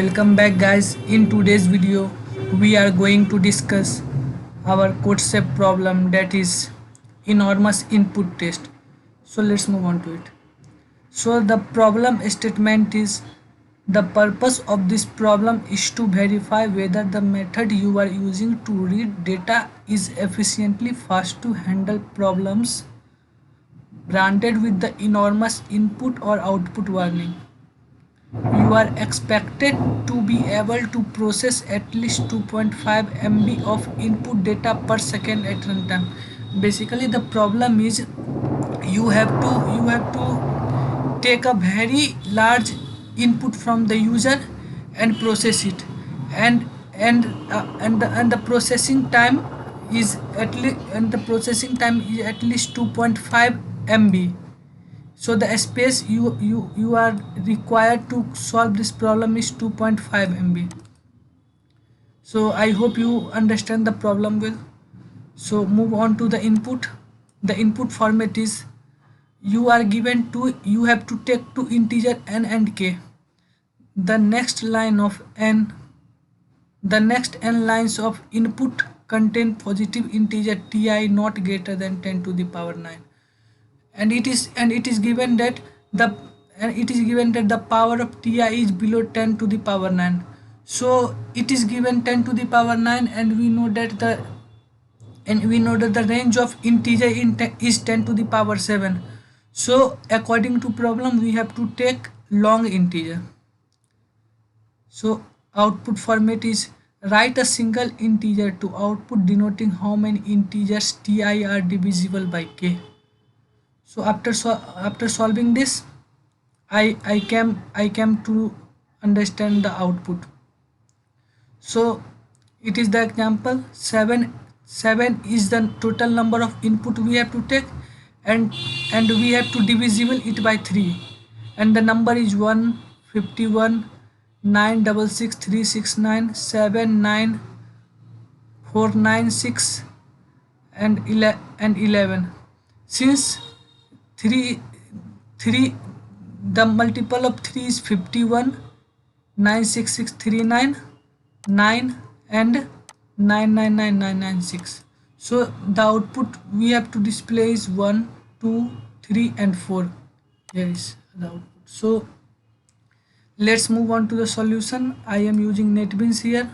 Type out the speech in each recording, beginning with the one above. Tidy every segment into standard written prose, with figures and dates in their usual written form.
Welcome back guys. In today's video we are going to discuss our concept problem, that is enormous input test. So let's move on to it. So the problem statement is: the purpose of this problem is to verify whether the method you are using to read data is efficiently fast to handle problems granted with the enormous input or output warning. You are expected to be able to process at least 2.5 MB of input data per second at runtime. Basically the problem is you have to take a very large input from the user and process it, and the processing time is at least 2.5 MB. So the space you are required to solve this problem is 2.5 MB. So I hope you understand the problem well. So move on to the input. The input format is: you have to take two integer n and k. The next line of n the next n lines of input contain positive integer ti not greater than 10 to the power 9, and it is given that the power of ti is below 10 to the power 9. So it is given 10 to the power 9, and we know that the range of integer is 10 to the power 7. So according to problem we have to take long integer. So output format is: write a single integer to output denoting how many integers ti are divisible by k. So after solving this, I came to understand the output. So it is the example: seven is the total number of input we have to take, and we have to divisible it by 3, and the number is 151 966 369 79496 and 11. Since 3 3 the multiple of 3 is 51 96639 9 and 999996. So the output we have to display is 1 2 3 and 4. Here is the output. So let's move on to the solution. I am using NetBeans here.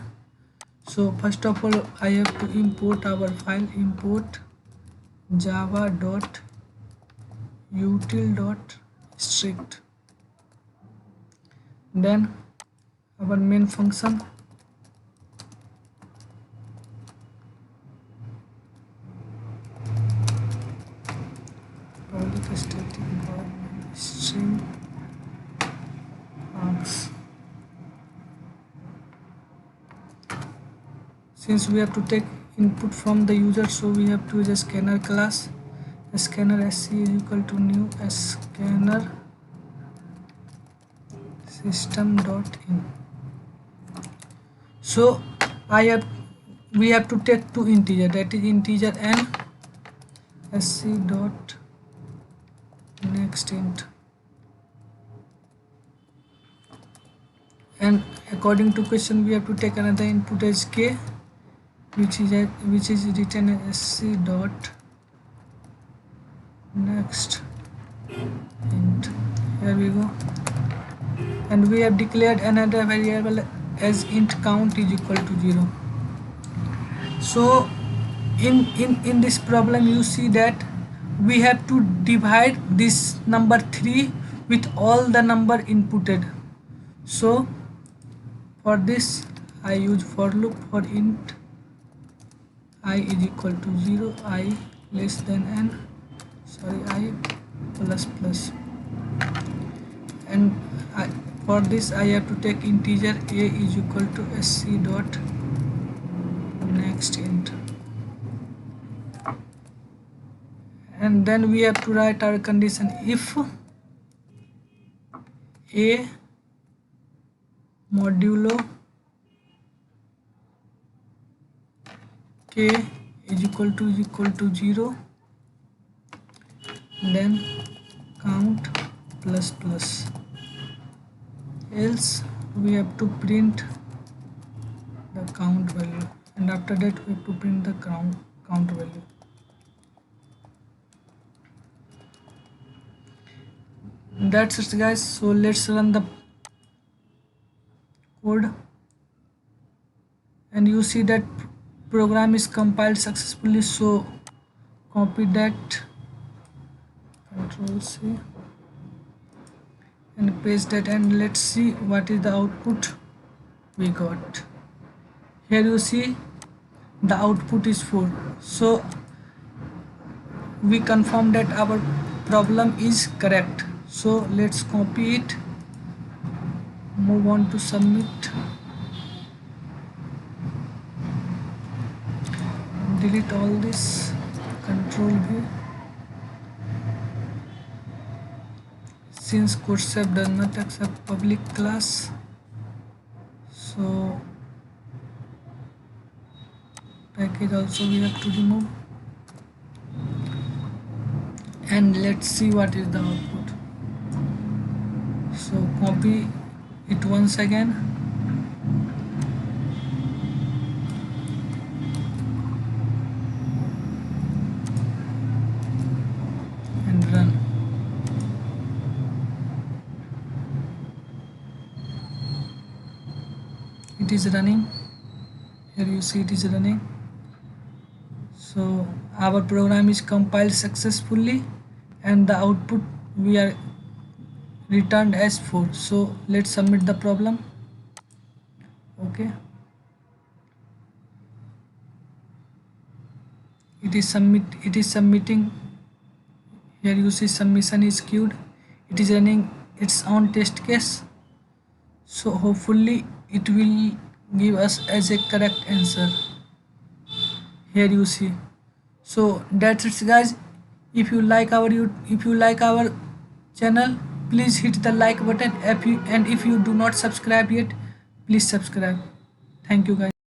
So first of all I have to import our file. Import java.util.strict, then our main function, public static void string args. Since we have to take input from the user, so we have to use a scanner class. A scanner sc is equal to new scanner system.in. So we have to take two integer, that is integer n, sc dot next int, and according to question we have to take another input as k, which is written as sc dot next int. Here we go, and we have declared another variable as int count is equal to 0. So in this problem you see that we have to divide this number 3 with all the number inputted. So for this I use for loop for int I is equal to 0, I less than n, I plus plus, and for this I have to take integer a is equal to sc dot next int, and then we have to write our condition: if a modulo k is equal to 0, then count plus plus, else we have to print the count value, and after that we have to print the count value. That's it guys. So let's run the code, and you see that program is compiled successfully. So copy that, Control C, and paste that, and let's see what is the output we got. Here you see the output is 4. So we confirm that our problem is correct. So let's copy it, move on to submit, delete all this, Control V. Since CodeSafe does not accept public class, so package also we have to remove, and let's see what is the output. So copy it once again, and run. It is running. Here you see it is running. So our program is compiled successfully, and the output we are returned as 4. So let's submit the problem. Okay, it is submitting. Here you see submission is queued. It is running its own test case, so hopefully it will give us as a correct answer. Here you see. So that's it guys. If you like our channel, please hit the like button. If you do not subscribe yet, please subscribe. Thank you guys.